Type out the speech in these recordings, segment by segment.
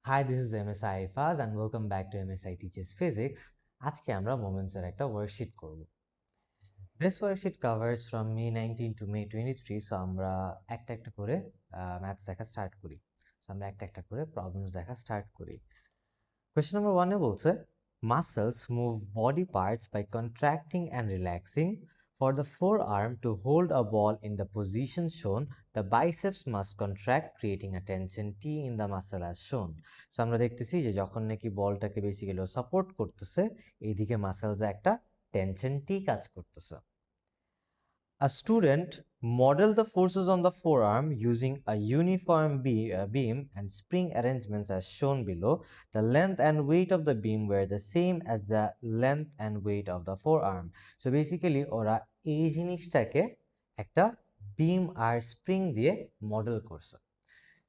Hi, this is MSI Ifaz and welcome back to MSI Teaches Physics. আজকে আমরা moments এর একটা worksheet করব। This worksheet covers from May 19 to May 23, so আমরা একটা করে ম্যাথস দেখা স্টার্ট করি। সো আমরা একটা করে প্রবলেমস দেখা স্টার্ট করি। Question number 1 এ বলছে muscles move body parts by contracting and relaxing. For the forearm to hold a ball in the position shown, the biceps must contract, creating a tension T in the muscle as shown. So আমরা দেখতেছি যে যখন নাকি বলটাকে basically support করতেছে, এইদিকে মাসেলসে একটা tension T কাজ করতেছে। A student modeled the forces on the forearm using a uniform beam and spring arrangements as shown below. The length and weight of the beam were the same as the length and weight of the forearm. So basically ওরা এই জিনিসটাকে একটা beam আর spring দিয়ে model করছে।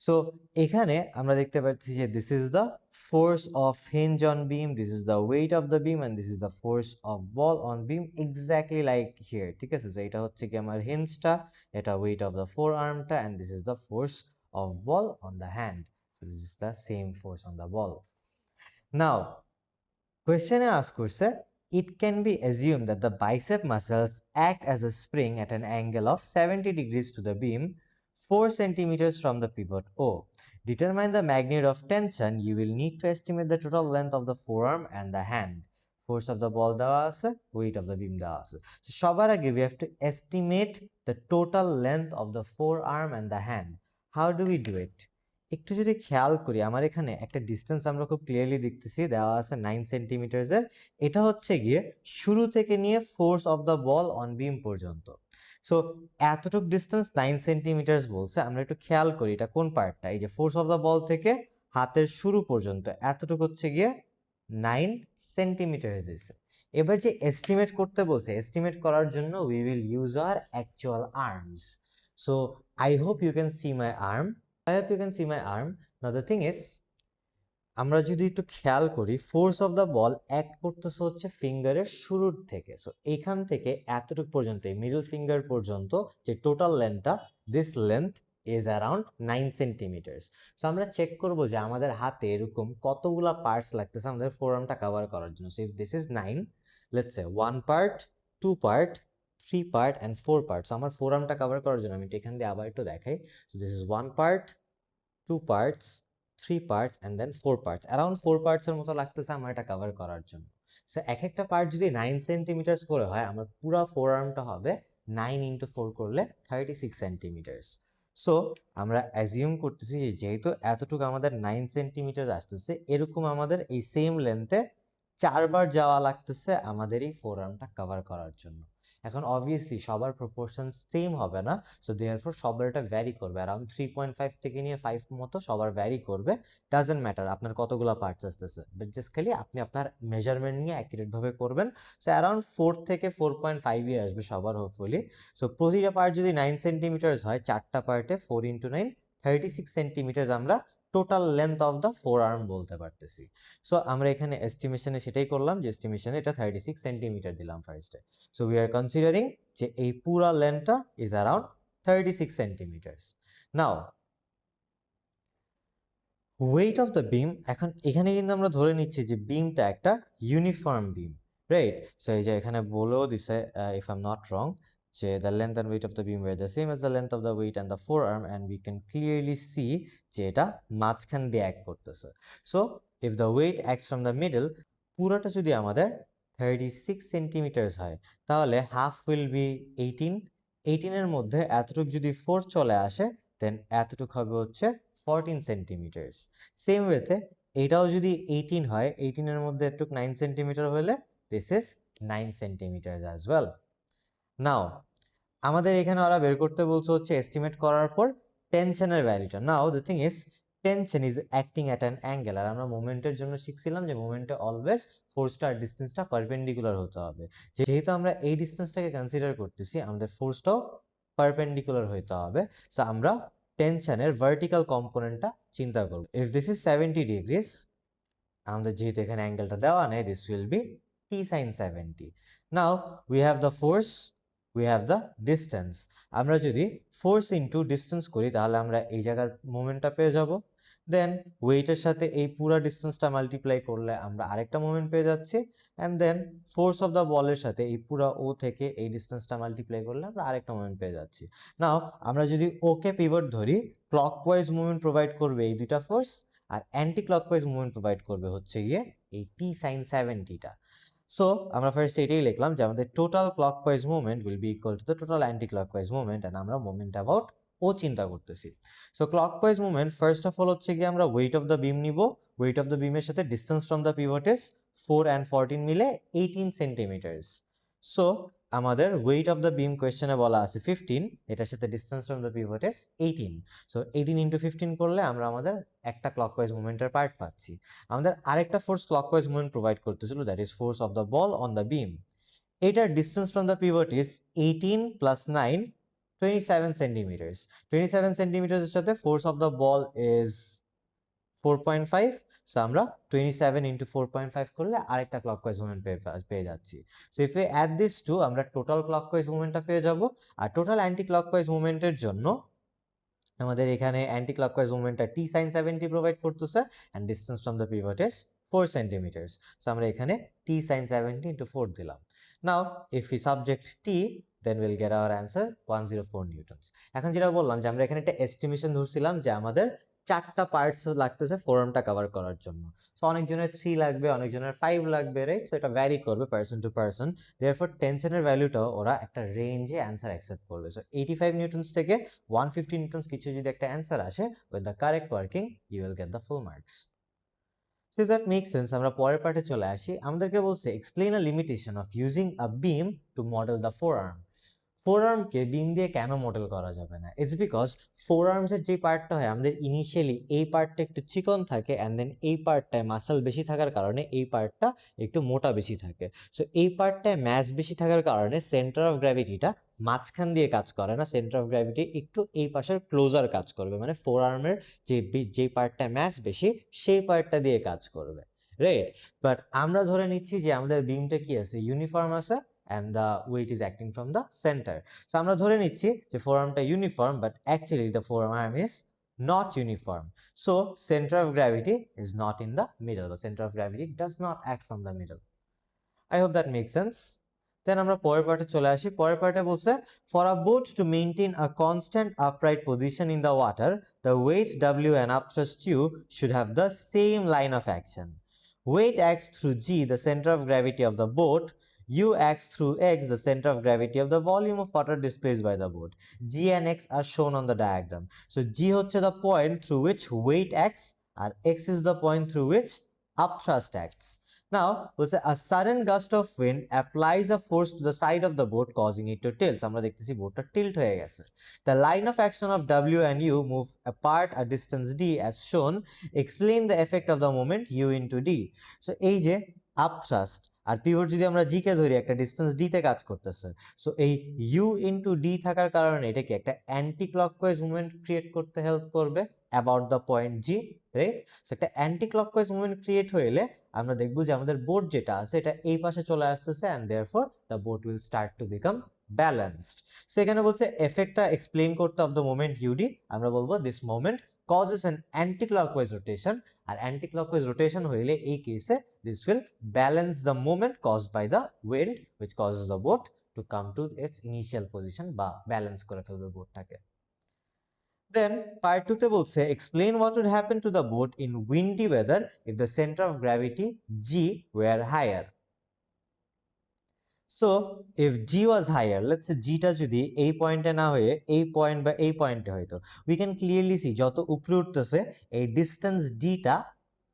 So এখানে আমরা দেখতে পাচ্ছি যে this is the force of hinge on beam, this is the weight of the beam and this is the force of ball on beam, exactly like here. ঠিক আছে, সো এটা হচ্ছে কি আমার হিঞ্জটা, এটা ওয়েট অফ দ্য ফোর আর্মটা and this is the force of ball on the hand, so this is the same force on the ball. Now কোয়েশ্চেনে আস্ক করছে it can be assumed that the bicep muscles act as a spring at an angle of 70 degrees to the beam 4 centimeters from the pivot O. Determine the magnitude of tension. You will need to estimate the total length of the forearm and the hand. Force of the ball দেওয়া আছে, weight of the beam দেওয়া আছে। So সবার আগে we have to estimate the total length of the forearm and the hand. How do we do it? একটু যদি খেয়াল করি, আমার এখানে একটা ডিস্টেন্স আমরা খুব ক্লিয়ারলি দেখতেছি, দেওয়া আছে 9 সেন্টিমিটার্সের। এটা হচ্ছে গিয়ে শুরু থেকে নিয়ে force of the ball on beam পর্যন্ত। সো এতটুক ডিস্টেন্স 9 সেন্টিমিটার্স বলছে, আমরা একটু খেয়াল করি এটা কোন পার্টটা। এই যে ফোর্স অফ দ্য বল থেকে হাতের শুরু পর্যন্ত এতটুকু হচ্ছে গিয়ে 9 সেন্টিমিটার দিয়েছে। এবার যে এস্টিমেট করতে বলছে, এস্টিমেট করার জন্য we will use our actual arms. So I hope you can see my arm. I hope you can see my arm. Now the thing is, আমরা যদি একটু খেয়াল করি, force of the ball act করতেছে হচ্ছে ফিঙ্গারের শুরুর থেকে। সো এখান থেকে এতটুকু পর্যন্ত, এই মিডল ফিঙ্গার পর্যন্ত যে টোটাল লেন্থটা, this length is around 9 centimetres. So আমরা চেক করব যে আমাদের হাতে এরকম কতগুলা পার্টস লাগতেছে আমাদের ফোরামটা কভার করার জন্য। So if this is 9, let's say 1 part, 2 part, 3 part and 4 part. So আমার ফোরামটা কভার করার জন্য আমি এখান দিয়ে আবার একটু দেখাই। So this is 1 part, 2 parts, 3 parts and then 4 parts. Around 4 parts এর মতো লাগতেছে আমার এটা কভার করার জন্য। সো এক একটা পার্ট যদি 9 সেন্টিমিটার্স করে হয়, আমার পুরো ফোর আর্মটা হবে 9 ইন্টু 4 করলে 36 সেন্টিমিটার্স। সো আমরা অ্যাজিউম করতেছি যে যেহেতু এতটুকু আমাদের 9 সেন্টিমিটার আসতেছে, এরকম আমাদের এই সেম লেন্থে 4বার যাওয়া লাগতেছে আমাদের এই ফোর আর্মটা কভার করার জন্য। এখন অবভিয়াসলি সবার প্রপোর্শন সেম হবে না, সো দেয়ারফর সবার এটা ভ্যারি করবে। অ্যারাউন্ড 3.5 থেকে নিয়ে 5 মতো সবার ভ্যারি করবে। ডাজেন্ট ম্যাটার আপনার কতগুলো পার্টস আসতেছে, বাট জাস্ট খালি আপনি আপনার মেজারমেন্ট নিয়ে অ্যাকুরেট ভাবে করবেন। সো অ্যারাউন্ড 4 থেকে 4.5 আসবে সবার হোপফুলি। সো প্রতিটা পার্ট যদি 9 সেন্টিমিটার্স হয়, 4টা পার্টে 4 ইন্টু 9, 36 সেন্টিমিটার আমরা total length of the four arm বলতে পারতেছি। সো আমরা এখানে এস্টিমেশনে সেটাই করলাম যে এস্টিমেশনে এটা 36 সেন্টিমিটার দিলাম ফার্স্টে। সো উই আর কনসিডারিং যে এই পুরা লেন্থটা is around 36 centimetres. Now weight of the beam, এখন এখানে কিন্তু আমরা ধরে নিচ্ছি যে বিমটা একটা ইউনিফর্ম বিম, রাইট? সো এই যে এখানে বলেও দিছে, if I am not wrong, যে the length and weight of the beam were the same as the length of the weight and the forearm and we can clearly see যে এটা মাঝখান দিয়ে অ্যাক্ট করতেছে। So if the weight acts from the middle, পুরোটা যদি আমাদের 36 centimetres হয়, তাহলে হাফ উইল বি 18। 18-এর মধ্যে এতটুকু যদি 4 চলে আসে, দেন এতটুকু হবে হচ্ছে 14 সেন্টিমিটার্স। সেম ওয়েতে এটাও যদি 18 হয়, 18-এর মধ্যে একটু 9 সেন্টিমিটার হলে this is 9 centimetre as well. Now আমাদের এখানে ওরা বের করতে বলছে হচ্ছে এস্টিমেট করার পর টেনশনের ভ্যালুটা। Now the thing is tension is acting at an angle, আর আমরা মোমেন্টের জন্য শিখছিলাম যে মোমেন্টে অলওয়েজ ফোর্সটা আর ডিস্টেন্সটা পারপেন্ডিকুলার হতে হবে। যেহেতু আমরা এই ডিস্টেন্সটাকে কনসিডার করতেছি, আমাদের ফোর্সটাও পারপেন্ডিকুলার হইতে হবে। সো আমরা টেনশনের ভার্টিক্যাল কম্পোনেন্টটা চিন্তা করব। ইফ দিস ইজ 70 ডিগ্রিজ, আমাদের যেহেতু এখানে অ্যাঙ্গেলটা দেওয়া নেই, this will be T sine 70। Now we have the force, we have the distance. আমরা যদি ফোর্স ইন্টু ডিস্টেন্স করি, তাহলে আমরা এই জায়গার মোমেন্টটা পেয়ে যাব। দেন ওয়েটের সাথে এই পুরো ডিস্টেন্সটা মাল্টিপ্লাই করলে আমরা আরেকটা মোমেন্ট পেয়ে যাচ্ছি, and then force of the বলের সাথে এই পুরো ও থেকে এই ডিস্টেন্সটা মাল্টিপ্লাই করলে আমরা আরেকটা মোমেন্ট পেয়ে যাচ্ছি। নাও আমরা যদি ওকে পিভট ধরি, ক্লকওয়াইজ মুভমেন্ট প্রোভাইড করবে এই দুইটা ফোর্স, আর অ্যান্টি ক্লকওয়াইজ মুভমেন্ট প্রোভাইড করবে হচ্ছে গিয়ে এই টি সাইন 70টা। সো আমরা ফার্স্ট এটাই লিখলাম যে আমাদের total clockwise movement will be equal to the total anti clockwise movement, and আমরা মুভমেন্ট অ্যাবাউট ও চিন্তা করতেছি। So clockwise movement first of all হচ্ছে গিয়ে আমরা ওয়েট অফ দ্য বিম নিব। ওয়েট অফ দ্য বিমের সাথে distance from the pivot is 4 and 14 মিলে 18 সেন্টিমিটার্স। সো আমাদের ওয়েট অফ দ্য বিম কোয়েশ্চেনে বলা আছে 15, এটার সাথে distance from the pivot is 18। So 18 into 15 করলে আমরা আমাদের একটা ক্লকওয়াইজ মুভমেন্টের পার্ট পাচ্ছি। আমাদের আরেকটা ফোর্স ক্লকওয়াইজ মুভমেন্ট প্রোভাইড করতেছিল, that is force of the ball on the beam. এটার distance from the pivot is 18 plus 9, 27 centimetres. 27 সেন্টিমিটার্সের সাথে force of the ball is 4.5। So আমরা 27 ইন্টু 4.5 করলে আরেকটা ক্লকওয়াইজ মুভমেন্ট পেয়ে যাচ্ছি। So if you add this two, আমরা total clockwise মুভমেন্টটা পেয়ে যাব। আর টোটাল অ্যান্টি ক্লকওয়াইজ মুভমেন্টের জন্য আমাদের এখানে অ্যান্টি ক্লকওয়াইজ মুভমেন্টটা টি সাইন 70 প্রোভাইড করতেছে, and distance from the pivot is 4 centimetres. So আমরা এখানে টি সাইন 70 ইন্টু 4 দিলাম। Now if you subject T, then will get our answer 104 newtons. এখন যেটা বললাম যে আমরা এখানে একটা এস্টিমেশন ধরছিলাম যে আমাদের 4টা পার্টস লাগতেছে ফোরামটা কভার করার জন্য। সো অনেকজনের 3 লাগবে, অনেকজনের 5 লাগবে, রাইট? সো এটা ভ্যারি করবে পার্সন টু পার্সন। দেয়ারফর টেনশনের ভ্যালুটাও ওরা একটা রেঞ্জে অ্যান্সার অ্যাকসেপ্ট করবে। সো 85 নিউটনস থেকে 150 নিউটনস কিছু যদি একটা অ্যান্সার আসে with the correct working, you will get the full marks. So that make sense. আমরা পরের পার্টে চলে আসি। আমাদেরকে বলছে explain a limitation of using a beam to model the forearm. ফোর আর্মকে বিম দিয়ে কেন মডেল করা যাবে না? ইটস বিকজ ফোর আর্মসের যে পার্টটা হয় আমাদের ইনিশিয়ালি এই পার্টটা একটু চিকন থাকে, অ্যান্ড দেন এই পার্টটায় মাসল বেশি থাকার কারণে এই পার্টটা একটু মোটা বেশি থাকে। সো এই পার্টটায় ম্যাস বেশি থাকার কারণে সেন্টার অফ গ্র্যাভিটিটা মাঝখান দিয়ে কাজ করে না, সেন্টার অফ গ্র্যাভিটি একটু এই পাশের ক্লোজার কাজ করবে, মানে ফোর আর্মের যে পার্টটা ম্যাস বেশি সেই পার্টটা দিয়ে কাজ করবে, রাইট? বাট আমরা ধরে নিচ্ছি যে আমাদের বিমটা কি আছে, ইউনিফর্ম আছে, and the weight is acting from the center. So আমরা ধরে নিচ্ছি যে forearmটা uniform, but actually the forearm is not uniform. So center of gravity is not in the middle. The center of gravity does not act from the middle. I hope that makes sense. Then আমরা পরের পার্টে চলে আসি। পরের পার্টে বলছে for a boat to maintain a constant upright position in the water, the weight W and upthrust U should have the same line of action. Weight acts through G, the center of gravity of the boat. U acts through X, the center of gravity of the volume of water displaced by the boat. G and X are shown on the diagram. So G হচ্ছে the point through which weight acts, and X is the point through which upthrust acts. Now, a sudden gust of wind applies a force to the side of the boat, causing it to tilt. আমরা দেখতেছি বোটটা tilt হয়ে গেছে। The line of action of W and U move apart a distance d as shown. Explain the effect of the moment U into d. So এই যে upthrust আর pivot যদি আমরা জি কে ধরি, একটা ডিস্টেন্স ডি তে কাজ করতেছে। সো এই ইউ ইন্টু ডি থাকার কারণে এটা কি একটা অ্যান্টি ক্লকওয়াইজ মুভমেন্ট ক্রিয়েট করতে হেল্প করবে about the point G, right? So একটা অ্যান্টি ক্লকওয়াইজ মুভমেন্ট ক্রিয়েট হইলে আমরা দেখবো যে আমাদের বোট যেটা আছে এটা এই পাশে চলে আসতেছে, and therefore the boat will start to become balanced. So এখানে বলছে এফেক্টটা এক্সপ্লেইন করতে অফ দ্য মোমেন্ট ইউডি, আমরা বলবো this moment causes an anti-clockwise rotation, আর anti-clockwise rotation হইলে এই কেসে this will balance the moment caused by the wind which causes the boat to come to its initial position বা balance করে ফেলবে বোটটাকে। Then part 2 তে বলছে explain what would happen to the boat in windy weather if the center of gravity G were higher. So if G was higher, let's say G টা যদি এই পয়েন্টে না হয়ে এই পয়েন্ট বা এই পয়েন্টে হয়তো, we can clearly see যত উপরে উঠতেছে এই ডিস্টেন্স D টা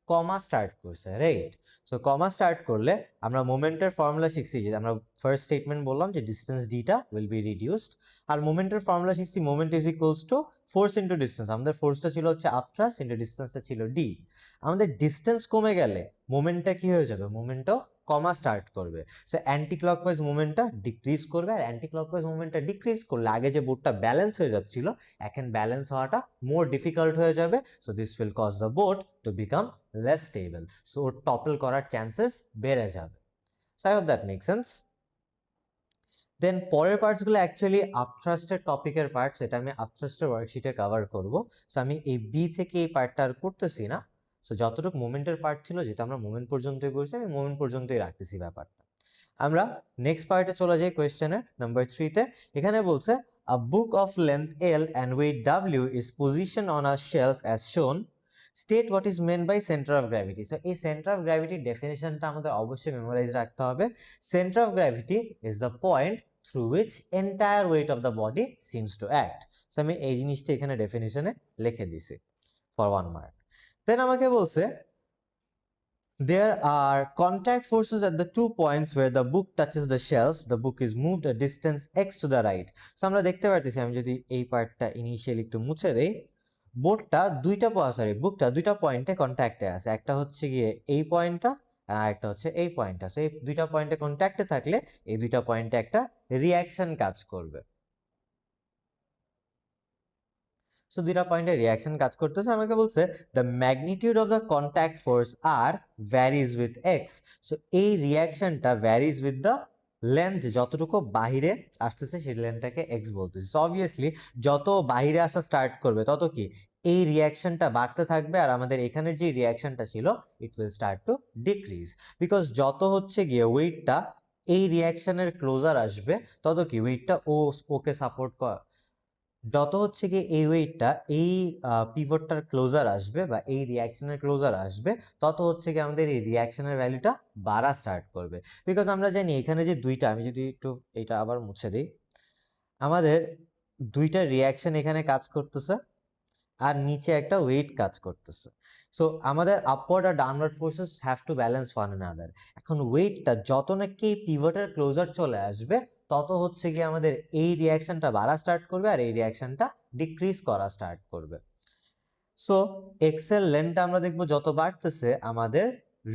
কমা স্টার্ট করছে, রাইট? সো কমা স্টার্ট করলে আমরা মোমেন্টের ফর্মুলা শিখছি, যে আমরা ফার্স্ট স্টেটমেন্ট বললাম যে ডিস্টেন্স D টা উইল বি রিডিউসড, আর মোমেন্টের ফর্মুলা শিখছি moment is equals to force into distance. আমাদের ফোর্সটা ছিল হচ্ছে আপথ্রাস্ট ইন্টু ডিস্টেন্সটা ছিল D। আমাদের ডিস্টেন্স কমে গেলে মোমেন্টটা কি হয়ে যাবে, মোমেন্টও কমা স্টার্ট করবে। সো অ্যান্টি ক্লকওয়াইজ মুভমেন্টটা ডিক্রিজ করবে, আর অ্যান্টি ক্লকওয়াইজ মুভমেন্টটা ডিক্রিজ করলে আগে যে বোটটা ব্যালেন্স হয়ে যাচ্ছিল এখন ব্যালেন্স হওয়াটা মোর ডিফিকাল্ট হয়ে যাবে। So this will cause the boat to become less stable, so ওর টপল করার চান্সেস বেড়ে যাবে। So I hope that make sense. Then পরের পার্টসগুলো অ্যাকচুয়ালি আপথ্রাস্টের টপিকের পার্টস, এটা আমি আপথ্রাস্টের ওয়ার্কশিটে কভার করব। সো আমি এই বি থেকে এই পার্টটা আর করতেছি না। সো যতটুকু মোমেন্টের পার্ট ছিল, যেটা আমরা মোমেন্ট পর্যন্তই করছি, আমি মোমেন্ট পর্যন্তই রাখতেছি ব্যাপারটা। আমরা নেক্সট পার্টে চলে যাই কোয়েশ্চেনের নাম্বার 3-তে। এখানে বলছে a book of length L and weight W is position on a shelf as shown, state what is meant by centre of gravity. So এই সেন্টার অফ গ্র্যাভিটির ডেফিনেশনটা আমাদের অবশ্যই মেমোরাইজ রাখতে হবে। Centre of gravity is the point through which entire weight of the body seems to act. So আমি এই জিনিসটা এখানে ডেফিনেশনে লিখে দিছি ফর 1 মার্ক। দেন আমাকে বলছে there are contact forces at the 2 points where the book touches the shelf. The book is moved a distance x to the right. So আমরা দেখতে পারতেছি, আমি যদি এই পার্টটা ইনিশিয়ালি একটু মুছে দেই, বুকটা দুইটা পয়েন্টে কন্ট্যাক্টে আছে। একটা হচ্ছে গিয়ে এই পয়েন্টটা আর আরেকটা হচ্ছে এই পয়েন্টটা। সো এই দুইটা পয়েন্টে কন্ট্যাক্টে থাকলে এই দুইটা পয়েন্টে একটা রিঅ্যাকশন কাজ করবে। সো দুইটা পয়েন্টে রিঅ্যাকশন কাজ করতেছে। আমাকে বলছে the magnitude of the contact force R varies with X. So এই রিঅ্যাকশনটা ভ্যারিজ উইথ দ্য লেন্থ, যতটুকু বাহিরে আসতেছে সেই লেন্থটাকে এক্স বলতেছে। সো অবভিয়াসলি যত বাহিরে আসা স্টার্ট করবে তত কি এই রিঅ্যাকশনটা বাড়তে থাকবে, আর আমাদের এখানের যে রিঅ্যাকশনটা ছিল it will start two decrease, because যত হচ্ছে গিয়ে ওয়েটটা এই রিঅ্যাকশনের ক্লোজার আসবে তত কি ওয়েটটা ওকে সাপোর্ট যত হচ্ছে কি এই ওয়েটটা এই পিভটটার ক্লোজার আসবে বা এই রিঅ্যাকশনের ক্লোজার আসবে, তত হচ্ছে কি আমাদের এই রিঅ্যাকশনের ভ্যালুটা বাড়া স্টার্ট করবে। বিকজ আমরা জানি এখানে যে দুইটা, আমি যদি একটু এটা আবার মুছে দিই, আমাদের দুইটা রিঅ্যাকশন এখানে কাজ করতেছে আর নিচে একটা ওয়েট কাজ করতেছে। সো আমাদের আপওয়ার্ড আর downward forces have to balance one another. এখন ওয়েটটা যত নাকি পিভটের ক্লোজার চলে আসবে তত হচ্ছে কি আমাদের এই রিঅ্যাকশনটা বাড়া স্টার্ট করবে আর এই রিঅ্যাকশনটা ডিক্রিজ করা স্টার্ট করবে। সো এক্সেল লেন্থটা আমরা দেখবো যত বাড়তেছে আমাদের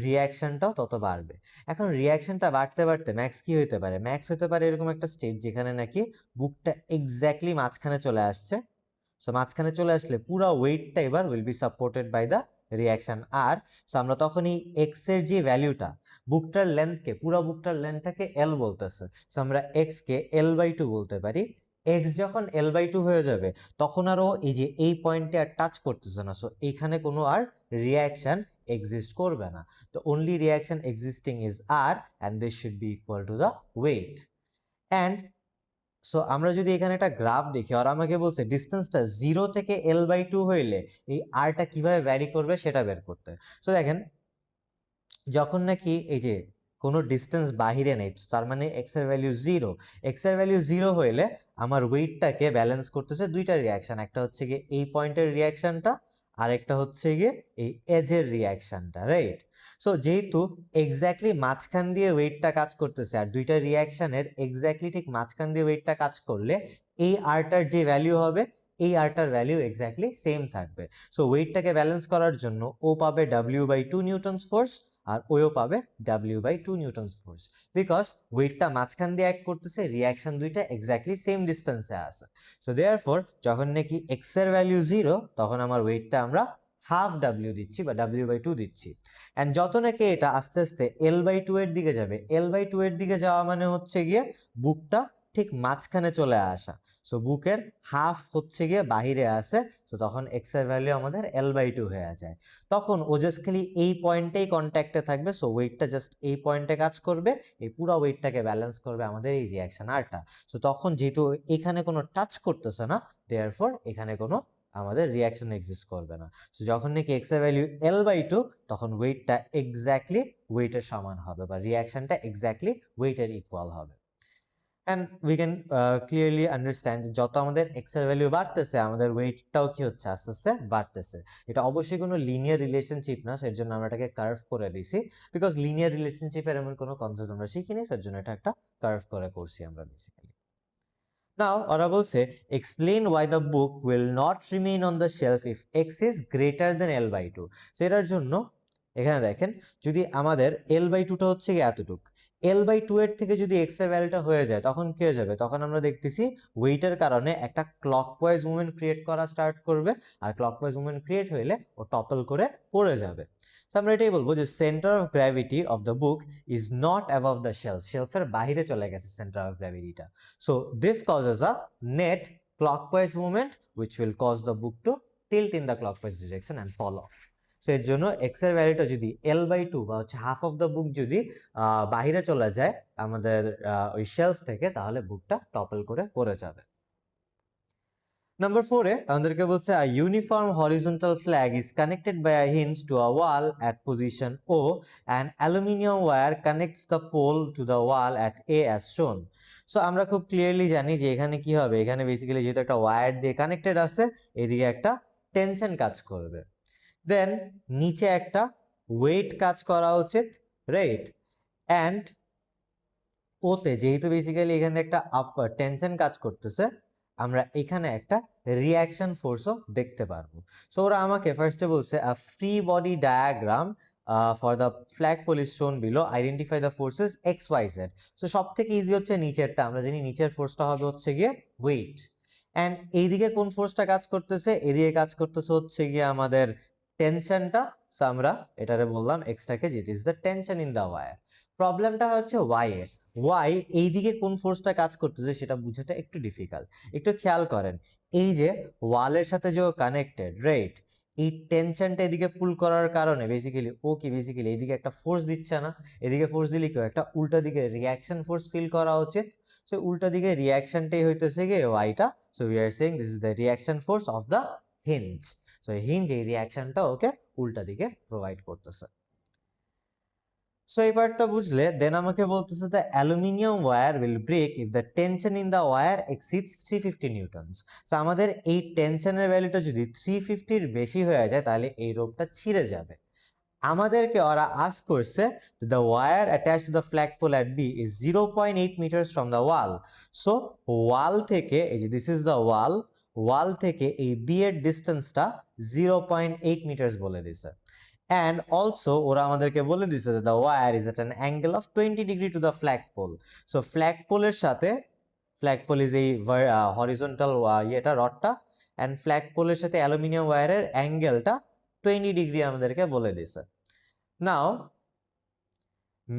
রিঅ্যাকশনটাও তত বাড়বে। এখন রিঅ্যাকশনটা বাড়তে বাড়তে ম্যাক্স কি হতে পারে? ম্যাক্স হতে পারে এরকম একটা স্টেট যেখানে নাকি বুকটা এক্স্যাক্টলি মাঝখানে চলে আসছে। সো মাঝখানে চলে আসলে পুরো ওয়েটটা এবার will be supported by the reaction R. So আমরা তখন এই এক্স এর যে ভ্যালুটা, বুকটার লেন্থকে, পুরো বুকটার লেন্থটাকে এল বলতেছে, সো আমরা এক্স কে L/2 বলতে পারি। এক্স যখন L/2 হয়ে যাবে তখন আরও এই যে এই পয়েন্টে আর টাচ করতেছে না, সো এইখানে কোনো আর রিঅ্যাকশন এক্সিস্ট করবে না। তো only reaction existing is R and this should be equal to the weight. And so আমরা যদি এখানে একটা গ্রাফ দেখি, আর আমাকে বলছে ডিস্টেন্সটা 0 থেকে L/2 হইলে এই আরটা কিভাবে ভ্যারি করবে সেটা বের করতে। সো দেখেন, যখন নাকি এই যে কোনো ডিস্টেন্স বাহিরে নেই, তার মানে এক্স এর ভ্যালু 0, এক্স এর ভ্যালু 0 হইলে আমার ওয়েটটাকে ব্যালেন্স করতেছে দুইটা রিঅ্যাকশন, একটা হচ্ছে গিয়ে এই পয়েন্টের রিঅ্যাকশনটা আর একটা হচ্ছে গিয়ে এই এজের রিঅ্যাকশনটা, রাইট? সো যেহেতু এক্স্যাক্টলি মাঝখান দিয়ে ওয়েটটা কাজ করতেছে আর দুইটা রিঅ্যাকশনের এক্স্যাক্টলি ঠিক মাঝখান দিয়ে ওয়েটটা কাজ করলে এই আরটার যে ভ্যালু হবে এই আরটার ভ্যালু এক্স্যাক্টলি সেম থাকবে। সো ওয়েটটাকে ব্যালেন্স করার জন্য ও পাবে W/2 নিউটনস ফোর্স আর ওও পাবে W/2 নিউটনস ফোর্স, বিকজ ওয়েটটা মাঝখান দিয়ে অ্যাক্ট করতেছে, রিঅ্যাকশন দুইটা এক্স্যাক্টলি সেম ডিস্টেন্সে আছে। সো দেয়ারফর যখন নাকি এক্স এর ভ্যালু 0 তখন আমার ওয়েটটা আমরা হাফ W দিচ্ছি বা W/2 দিচ্ছি। অ্যান্ড যত নাকি এটা আস্তে আস্তে L/2 এর দিকে যাবে, L/2 এর দিকে যাওয়া মানে হচ্ছে গিয়ে বুকটা ঠিক মাঝখানে চলে আসা। সো বুকের হাফ হচ্ছে গিয়ে বাহিরে আসে, সো তখন এক্স এর ভ্যালু আমাদের L/2 হয়ে যায়। তখন ও জাস্ট খালি এই পয়েন্টেই কন্ট্যাক্টে থাকবে, সো ওয়েটটা জাস্ট এই পয়েন্টে কাজ করবে, এই পুরো ওয়েটটাকে ব্যালেন্স করবে আমাদের এই রিঅ্যাকশন আরটা। সো তখন যেহেতু এখানে কোনো টাচ করতেছে না, দেয়ারফর এখানে কোনো আমাদের রিঅ্যাকশন এক্সিস্ট করবে না। সো যখন নাকি এক্স এর ভ্যালু L/2 তখন ওয়েটটা এক্স্যাক্টলি ওয়েটের সমান হবে বা রিঅ্যাকশনটা এক্স্যাক্টলি ওয়েটের ইকুয়াল হবে। And we can clearly understand যত আমাদের এক্স এর ভ্যালু বাড়তেছে আমাদের ওয়েটটাও কি হচ্ছে আস্তে আস্তে বাড়তেছে। এটা অবশ্যই কোনো লিনিয়ার রিলেশনশিপ না, সের জন্য আমরা এটাকে কার্ভ করে দিছি, বিকজ লিনিয়ার রিলেশনশিপের এমন কোনো কনসেপ্ট আমরা শিখিনি, সের জন্য এটা একটা কার্ভ করে করছি আমরা বেসিক্যালি। নাও ওরা বলছে explain why the book will not remain on the shelf if X is greater than L/2। সেটার জন্য এখানে দেখেন, যদি আমাদের L/2টা হচ্ছে কি এতটুক, L/2 এর থেকে যদি এক্স এর ভ্যালুটা হয়ে যায় তখন কি হয়ে যাবে? তখন আমরা দেখতেছি ওয়েটের কারণে একটা ক্লকওয়াইজ মুভমেন্ট ক্রিয়েট করা স্টার্ট করবে, আর ক্লকওয়াইজ মুভমেন্ট ক্রিয়েট হইলে ও টপল করে পড়ে যাবে। সো আমরা এটাই বলবো যে centre of gravity of the book is not above the shelf, শেলফের বাইরে চলে গেছে সেন্টার অফ গ্র্যাভিটিটা। So this causes a net clockwise movement which will cause the book to tilt in the clockwise direction and fall off. So এর জন্য x এর ভ্যালুটা যদি L/2 বা হচ্ছে হাফ অফ দ্য বুক যদি বাহিরে চলে যায় আমাদের ওই শেলফ থেকে, তাহলে বুকটা টপল করে পড়ে যাবে। Number 4 এ আমাদেরকে বলছে a uniform horizontal flag is connected by a hinge to a wall at position O and aluminium wire connects the pole to the wall at A as shown. So আমরা খুব clearly জানি যে এখানে কি হবে, এখানে বেসিক্যালি যেহেতু একটা ওয়্যার দিয়ে কানেক্টেড আছে, এদিকে একটা টেনশন কাজ করবে, দেন নিচে একটা ওয়েট কাজ করা উচিত, রাইট? অ্যান্ড ওতে যেহেতু বেসিক্যালি এখানে একটা টেনশন কাজ করতেছে, আমরা এখানে একটা রিঅ্যাকশন ফোর্সও দেখতে পারবো। সো ওরা আমাকে ফার্স্টে বলছে a free body diagram for the flag pole is shown below, identify the forces X Y Z. So সব থেকে ইজি হচ্ছে নিচেরটা, আমরা জানি নিচের ফোর্সটা হবে হচ্ছে গিয়ে ওয়েট, অ্যান্ড এইদিকে কোন ফোর্সটা কাজ করতেছে, এদিকে কাজ করতেছে হচ্ছে গিয়ে আমাদের টেনশনটা। সো আমরা এটারে বললাম এক্সটাকে যে this the tension in the wire. প্রবলেমটা হচ্ছে ওয়াই এর, ওয়াই এইদিকে কোন ফোর্সটা কাজ করতেছে সেটা বুঝাটা একটু ডিফিকাল্ট। একটু খেয়াল করেন, এই যে ওয়ালের সাথে যে কানেক্টেড, রাইট? এই টেনশনটা এদিকে পুল করার কারণে বেসিক্যালি ও কি বেসিক্যালি এইদিকে একটা ফোর্স দিচ্ছে না, এদিকে ফোর্স দিলে কি একটা উল্টা দিকে রিঅ্যাকশন ফোর্স ফিল করা উচিত। সো উল্টা দিকে রিঅ্যাকশনটাই হইতেছে গিয়ে ওয়াইটা। So we are saying this is the reaction force of the hinge. So hinge এই রিঅ্যাকশনটা ওকে উল্টা দিকে প্রোভাইড করতেছে। সো এই পার্টটা বুঝলে দেন আমাকে বলতেছে the aluminium wire will break if the tension in the wire exceeds 350 newtons. So আমাদের এই টেনশনের ভ্যালুটা যদি 350-র বেশি হয়ে যায় তাহলে এই রোপটা ছিঁড়ে যাবে। আমাদেরকে ওরা আস্ক করছে the wire attached to the flag pole at B is 0.8 metres from the wall. So wall থেকে, এই যে this is the wall, wall থেকে এই বি এর ডিস্টেন্সটা 0.8 মিটার্স বলে দিছে। And also ওরা আমাদেরকে বলে দিছে যে the wire is at an angle of 20 degree to the flagpole. So flagpole-এর সাথে, flagpole is এই horizontal ইয়েটা রডটা, and flagpole-এর সাথে অ্যালুমিনিয়াম ওয়্যারের অ্যাঙ্গেলটা 20 ডিগ্রি আমাদেরকে বলে দিছে। Now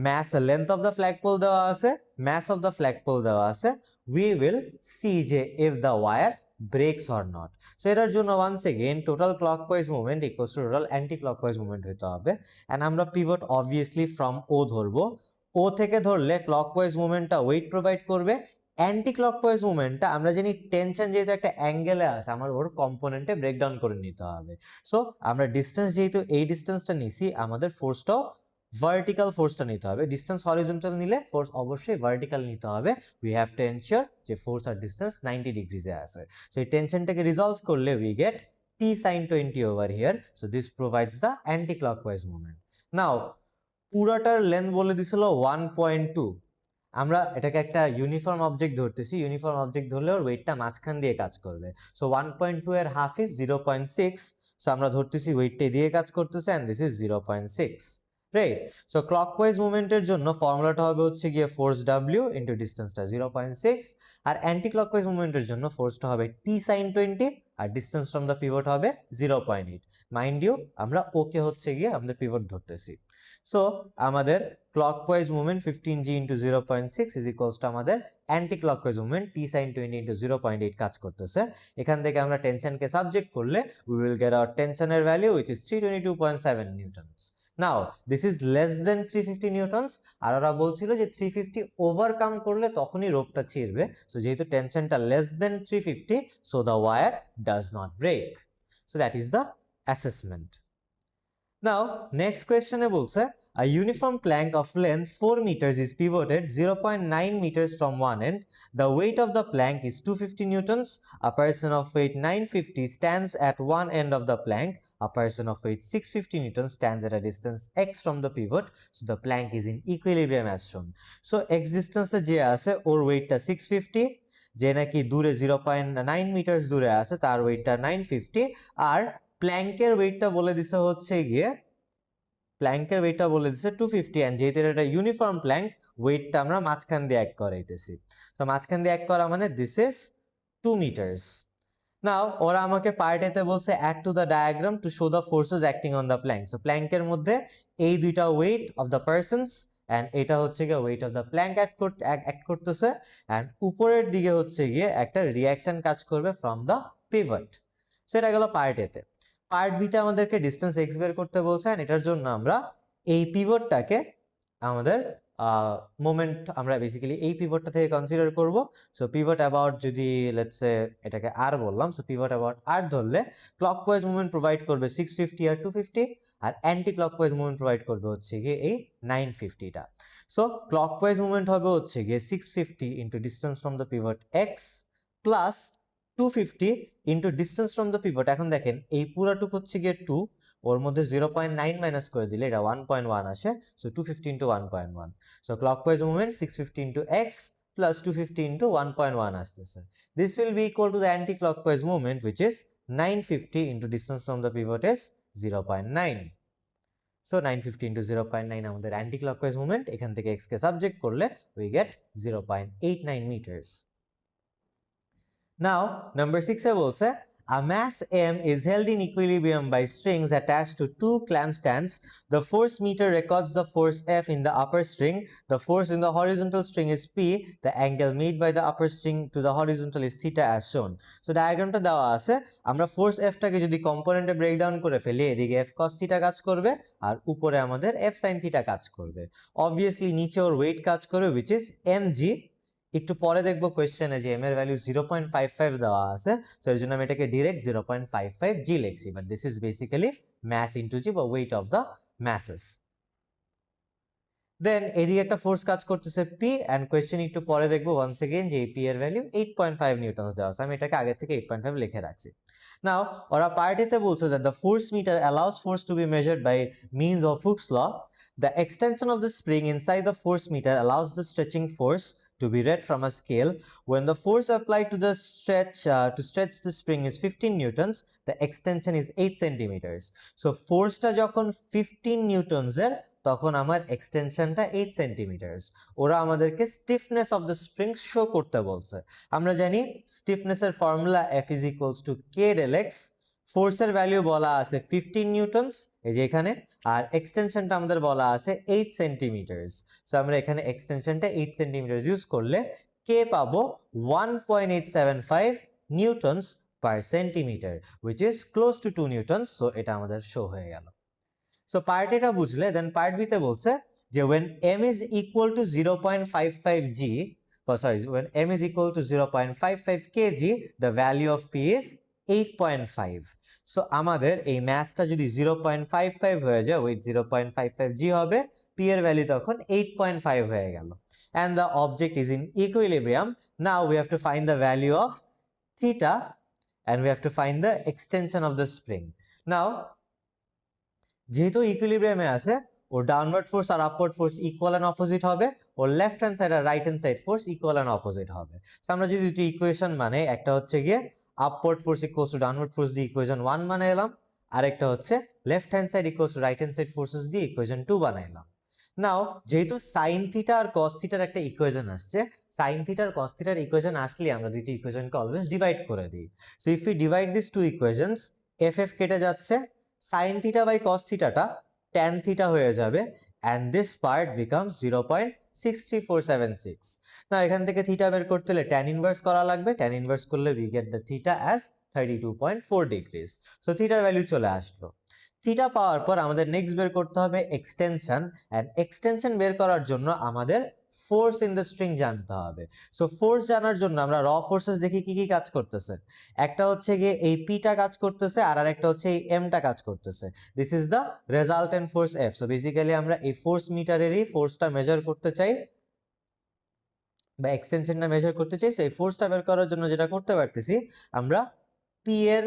mass length of the flagpole দেওয়া আছে, mass of the flagpole দেওয়া আছে, we will see যে if the wire breaks or not. So এটার জন্য once again total clockwise movement equals to total anti-clockwise movement হইতে হবে, and আমরা pivot obviously from O ধরবো। O থেকে ধরলে clockwise movementটা weight provide করবে, অ্যান্টি ক্লকওয়াইজ মুভমেন্টটা আমরা জানি টেনশন যেহেতু একটা অ্যাঙ্গেলে আছে, আমার ওর কম্পোনেন্টে ব্রেকডাউন করে নিতে হবে। সো আমরা ডিস্টেন্স যেহেতু এই ডিস্টেন্সটা নিছি, আমাদের ফোর্সটাও ভার্টিক্যাল ফোর্সটা নিতে হবে। ডিস্টেন্স হরিজন্টাল নিলে ফোর্স অবশ্যই ভার্টিক্যাল নিতে হবে। উই হ্যাভ টু এনশিওর যে ফোর্স আর ডিস্টেন্স 90 ডিগ্রিজে আছে। সো এই টেনশনটাকে রিজলভ করলে we gate T sin 20 over here. So this provides the anti-clockwise movement. Now পুরাটার লেন্থ বলে দিছিল 1.2। আমরা এটাকে একটা ইউনিফর্ম অবজেক্ট ধরতেছি, ইউনিফর্ম অবজেক্ট ধরলে ওর ওয়েটটা মাঝখান দিয়ে কাজ করবে। সো 1.2 এর হাফ ইজ 0.6। সো আমরা ধরতেছি ওয়েটটা দিয়ে কাজ করতেছে, and this is 0.6, right? So clockwise মুভমেন্টের জন্য ফর্মুলাটা হবে হচ্ছে গিয়ে ফোর্স W ইনটু ডিসটেন্সটা 0.6, আর অ্যান্টি ক্লকওয়াইজ মুভমেন্টের জন্য ফোর্সটা হবে T sin 20, আর ডিসটেন্স ফ্রম দ্য পিভট হবে 0.8। মাইন্ড ইউ আমরা ওকে হচ্ছে গিয়ে আমাদের পিভট ধরতেছি। সো আমাদের clockwise movement 15g into 0.6 is equals to আমাদের anti clockwise movement T sin 20 into 0.8 কাজ করতেছে। এখান থেকে আমরা টেনশনকে সাবজেক্ট করলে উই উইল গেট আওয়ার টেনশনের value which is 322.7 newtons. Now this is less than 350 newtons, আর ওরা বলছিল যে 350 ওভারকাম করলে তখনই রোপটা ছিঁড়বে। সো যেহেতু টেনশনটা less than 350, so the wire does not break. So that is the assessment. Now next কোয়েশ্চনে বলছে a uniform plank of length 4 meters is pivoted 0.9 meters from one end. The weight of the plank is 250 newtons. A person of weight 950 stands at one end of the plank. A person of weight 650 newtons stands at a distance x from the pivot. So the plank is in equilibrium as shown. So x distance যে আছে ওর ওয়েটটা 650, যে নাকি দূরে 0.9 metre দূরে আছে তার ওয়েটটা 950, আর প্ল্যাঙ্কের ওয়েটটা বলে দিছে হচ্ছে গিয়ে, প্ল্যাঙ্কের ওয়েটটা বলে দিছে 250, এন্ড যেহেতু এটা ইউনিফর্ম প্ল্যাঙ্ক, ওয়েটটা আমরা মাঝখান দিয়ে এক করাইতেছি। সো মাঝখান দিয়ে এক করা মানে দিস ইজ 2 মিটার্স। নাও ওরা আমাকে পার্ট এতে বলছে add to the diagram to show the forces acting on the plank. So প্ল্যাঙ্কের মধ্যে এই দুইটা weight of the persons and এটা হচ্ছে গিয়ে weight of the plank act করতেছে, অ্যান্ড উপরের দিকে হচ্ছে গিয়ে একটা রিয়াকশন কাজ করবে ফ্রম দ্য পিভট। সেটা গেল পার্ট এতে। পার্ট বিতে আমাদেরকে ডিস্টেন্স এক্স বের করতে বলছে, অ্যান্ড এটার জন্য আমরা এই পিভটটাকে আমাদের মোমেন্ট আমরা বেসিক্যালি এই পিভটটা থেকে কনসিডার করব। সো পিভট অ্যাবাউট যদি লেটস সে এটাকে আর বললাম, সো পিভট অ্যাবাউট আর ধরলে ক্লকওয়াইজ মুভমেন্ট প্রোভাইড করবে 650 আর 250, আর অ্যান্টি ক্লকওয়াইজ মুভমেন্ট প্রোভাইড করবে হচ্ছে গিয়ে এই 950টা। সো ক্লকওয়াইজ মুভমেন্ট হবে হচ্ছে গিয়ে 650 into distance from the pivot x plus 250 into distance from the pivot. এখন দেখেন এই পুরাটুক হচ্ছে গিয়ে 2, ওর মধ্যে 0.9 মাইনাস করে দিলে এটা 1.1 আসে। So 250 into 1.1, so clockwise movement 650 into x plus 250 into 1.1 আসতেছে। This will be equal to the anti-clockwise movement, which is 950 into distance from the pivot is 0.9. So 950 into 0.9 আমাদের anti-clockwise movement, এখান থেকে x কে subject করলে we get 0.89 meters. Now number 6 এ বলছে a mass M is held in equilibrium by strings attached to two clamp stands. The force meter records the force F in the upper string. The force in the horizontal string is P. The angle made by the upper string to the horizontal is theta as shown. So ডায়াগ্রামটা দেওয়া আছে, আমরা force F টাকে যদি কম্পোনেন্টে breakdown করে ফেলি, এদিকে F cos theta কাজ করবে আর উপরে আমাদের F sin থিটা কাজ করবে। অবভিয়াসলি নিচে ওর ওয়েট কাজ করবে which is mg। একটু পরে দেখবো কোয়েশ্চেনে যে এম এর ভ্যালু 0.55 দেওয়া আছে, সো এর জন্য আমি এটাকে ডাইরেক্ট 0.55 জি লিখছি, but this is basically mass into G বা weight of the masses। Then এদিকে একটা ফোর্স কাজ করতেছে পি, এন্ড কোয়েশ্চেন একটু পরে দেখবো ওয়ান্স এগেইন যে পি এর ভ্যালু 8.5 নিউটনস দেওয়া আছে, আমি এটাকে আগে থেকে 8.5 লিখে রাখছি। নাও ওরা পার্টিতে বলছে that the force meter allows force to be measured by means of Hooke's law. The extension of the spring inside the force meter allows the stretching force to be read from a scale. When the force applied to the stretch the spring is 15 newtons, the extension is 8 centimeters. So force-টা যখন 15 newtons এর, তখন আমার এক্সটেনশনটা 8 centimetre. ওরা আমাদেরকে stiffness of the spring show করতে বলছে। আমরা জানি স্টিফনেসের formula F is equals to K del X, ফোর্সের ভ্যালু বলা আছে 15 নিউটনস এই যে এখানে, আর এক্সটেনশনটা আমাদের বলা আছে 8 সেন্টিমিটার। সো আমরা এখানে এক্সটেনশনটা 8 সেন্টিমিটার ইউজ করলে K পাবো 1.875 Newton's per centimetre, which is close to 2 Newton's. So এটা আমাদের শো হয়ে গেল। সো পার্ট এটা বুঝলে দেন পার্ট বিতে বলছে যে when m is equal to 0.55 g, when m is equal to 0.55 kg, the value of p is 8.5. So আমাদের এই ম্যাসটা যদি 0.55 হয়ে যায়, উইথ 0.55 g হবে, p এর ভ্যালু তখন 8.5 হয়ে গেল, and the object is in equilibrium. Now we have to find the value of theta and we have to find the extension of the spring. Now যেহেতু ইকুইলিব্রিয়ামে আছে, ওর ডাউনওয়ার্ড ফোর্স আর upward force equal and opposite হবে, ওর left hand side আর right hand side force equal and opposite হবে। So আমরা যদি দুটো ইকুয়েশন মানে, একটা হচ্ছে গিয়ে upward force equals to downward force দিয়ে ইকুয়েশন 1 বানাইলাম, আরেকটা হচ্ছে left hand side equals to right hand side forces দিয়ে ইকুয়েশন 2 বানাইলাম। নাও যেহেতু সাইন থিটা আর কস থিটার একটা ইকুয়েশন আসছে, সাইন থিটা আর কস থিটার ইকুয়েশন আসলে আমরা দুটো ইকুয়েশনকে অলওয়েজ ডিভাইড করে দিই। So if you divide this two equations, F F কেটে যাচ্ছে, sin theta by cos theta টা tan theta হয়ে যাবে, and this part becomes 0.63476. না এখান থেকে থিটা বের করতে হলে tan ইনভার্স করা লাগবে, tan ইনভার্স করলে we get the theta as 32.4 degrees. So থিটার ভ্যালু চলে আসলো। থিটা পাওয়ার পর আমাদের নেক্সট বের করতে হবে এক্সটেনশন, এন্ড এক্সটেনশন বের করার জন্য আমাদের ফোর্স ইন দ্য স্ট্রিং জানতে হবে। সো ফোর্স জানার জন্য আমরা র ফোর্সেস দেখি কি কি কাজ করতেছে। একটা হচ্ছে গিয়ে এই পিটা কাজ করতেছে, আর আরেকটা হচ্ছে এই এমটা কাজ করতেছে। This is the resultant force F. So basically আমরা এই ফোর্স মিটারেরই ফোর্সটা মেজার করতে চাই বা এক্সটেনশনটা মেজার করতে চাই। সেই ফোর্সটা বের করার জন্য যেটা করতে পারতেছি, আমরা পি এর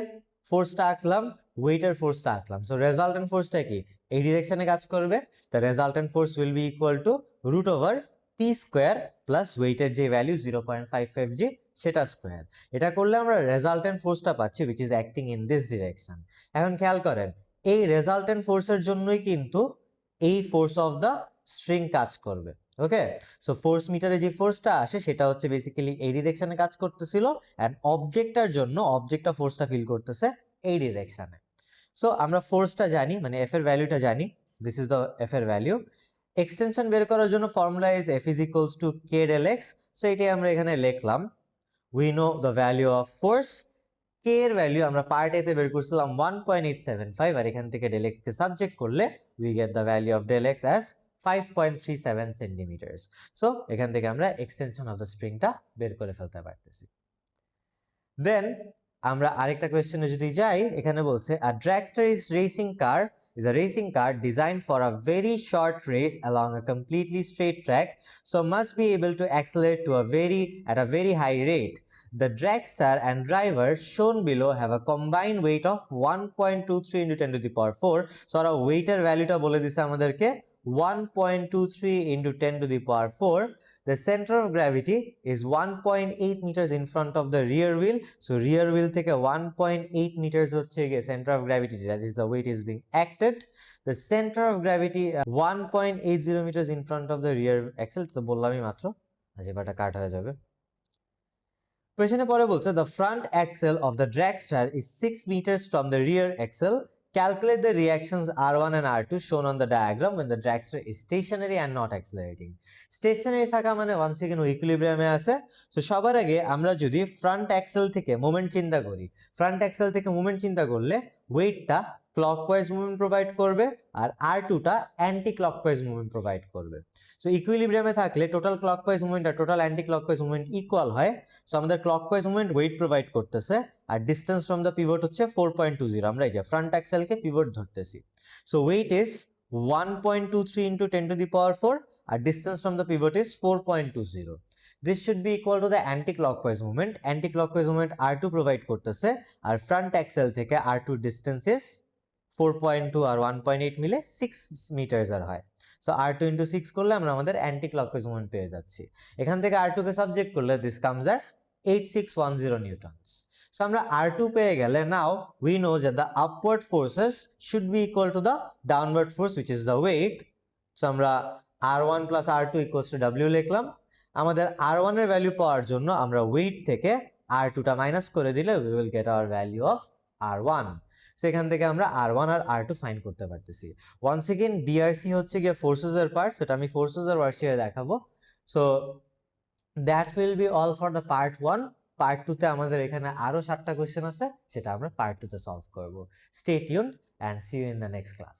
ফোর্সটা আঁকলাম, ওয়েটের ফোর্সটা আঁকলাম। সো রেজাল্টেন্ট ফোর্সটা কি এই ডিরেকশনে কাজ করবে, the resultant force will be equal to root over P square plus ওয়েটের যে ভ্যালু 0.55 জি সেটা স্কোয়ার। এটা করলে আমরা রেজাল্টেন্ট ফোর্সটা পাচ্ছি which is acting in this direction. এখন খেয়াল করেন এই রেজাল্টেন্ট ফোর্সের জন্যই কিন্তু এই ফোর্স অফ দ্য স্ট্রিং কাজ করবে। ওকে, সো ফোর্স মিটারে যে ফোর্সটা আসে সেটা হচ্ছে বেসিক্যালি এই ডিরেকশনে কাজ করতেছিল, অ্যান্ড অবজেক্টটার জন্য অবজেক্টটা ফোর্সটা ফিল করতেছে এই ডিরেকশনে। সো আমরা ফোর্সটা জানি, মানে এফ এর ভ্যালুটা জানি, দিস ইজ দ্য এফ এর ভ্যালু। এক্সটেনশন বের করার জন্য formula is F is equals to K del X. So এটাই আমরা এখানে লিখলাম। We know the value of force. K এর ভ্যালু আমরা পার্ট এ তে বের করছিলাম 1.875, আর এখান থেকে ডেল এক্স কে সাবজেক্ট করলে we get the value of del X as 5.37 centimetres. So এখান থেকে আমরা এক্সটেনশন অফ দ্য স্প্রিংটা বের করে ফেলতে পারতেছি। দেন আমরা আরেকটা কোয়েশ্চেনে যদি যাই, এখানে বলছে a dragster is a racing car designed for a very short race along a completely straight track, so must be able to accelerate at a very high rate. The dragster and driver shown below have a combined weight of 1.23 into 10 to the power 4. So our weight এর ভ্যালুটা বলে দিছে আমাদেরকে 1.23 into 10 to the power 4. The center of gravity is 1.8 meters in front of the rear wheel. So rear wheel থেকে 1.8 meters হচ্ছে গিয়ে center of gravity, that is the weight is being acted. The center of gravity 1.80 meters in front of the rear axle, তো বললামই মাত্র, যেটা কাট হয়ে যাবে। কোয়েশ্চনে পরে বলছে the front axle of the dragster is 6 meters from the rear axle. Calculate the reactions R1 and R2 shown on the diagram when the dragster is stationary and not accelerating. Stationary থাকা মানে once again ইকুইলিব্রিয়ামে আছে। So সবার আগে আমরা যদি front axle থেকে moment চিন্তা করি, ফ্রন্ট অ্যাক্সেল থেকে মোমেন্ট চিন্তা করলে ওয়েটটা ক্লকওয়াইজ মুভমেন্ট প্রোভাইড করবে, আর R2টা অ্যান্টি ক্লকওয়াইজ মুভমেন্ট প্রোভাইড করবে। সো ইকুইলিব্রিয়ামে থাকলে টোটাল ক্লকওয়াইজ মুভমেন্ট আর total anti clockwise movement equal হয়। সো আমাদের ক্লকওয়াইজ মুভমেন্ট ওয়েট প্রোভাইড করতেছে, আর ডিস্টেন্স ফ্রম দ্য পিভট হচ্ছে 4.20। আমরা এই যে ফ্রন্ট অ্যাক্সেলকে পিভট ধরতেছি। So weight is 1.23 into 10 to the power 4, আর distance from the pivot is 4.20. This should be equal to the anti-clockwise movement. Anti-clockwise movement R2 provide করতেছে, আর ফ্রন্ট অ্যাক্সেল থেকে R2 distance is 4.2 আর 1.8 মিলে 6 metres আর হয়। So R2 into 6 করলে আমরা আমাদের anti clockwise movement পেয়ে যাচ্ছি। এখান থেকে R2 কে সাবজেক্ট করলে this comes as 8610 newtons. So আমরা R2 পেয়ে গেলে নাও উই নো যে the upward forces should be equal to the downward force which is the weight. So আমরা R1 plus R2 equals to W লিখলাম। আমাদের R1 এর value পাওয়ার জন্য আমরা ওয়েট থেকে R2টা মাইনাস করে দিলে we will get hour value of R1। সেখান থেকে আমরা R1 আর R2 ফাইন্ড করতে পারতেছি। ওয়ান্স এগেইন বিআরসি হচ্ছে গিয়ে ফোর্সেস এর পার্ট, সেটা আমি ফোর্সেস এর ওয়ার্কশিটে দেখাবো। So that will be all for the part 1। Part 2 তে আমাদের এখানে আরো 7টা কোশ্চেন আছে, সেটা আমরা পার্ট 2 তে সলভ করব। Stay tuned and see you in the next class.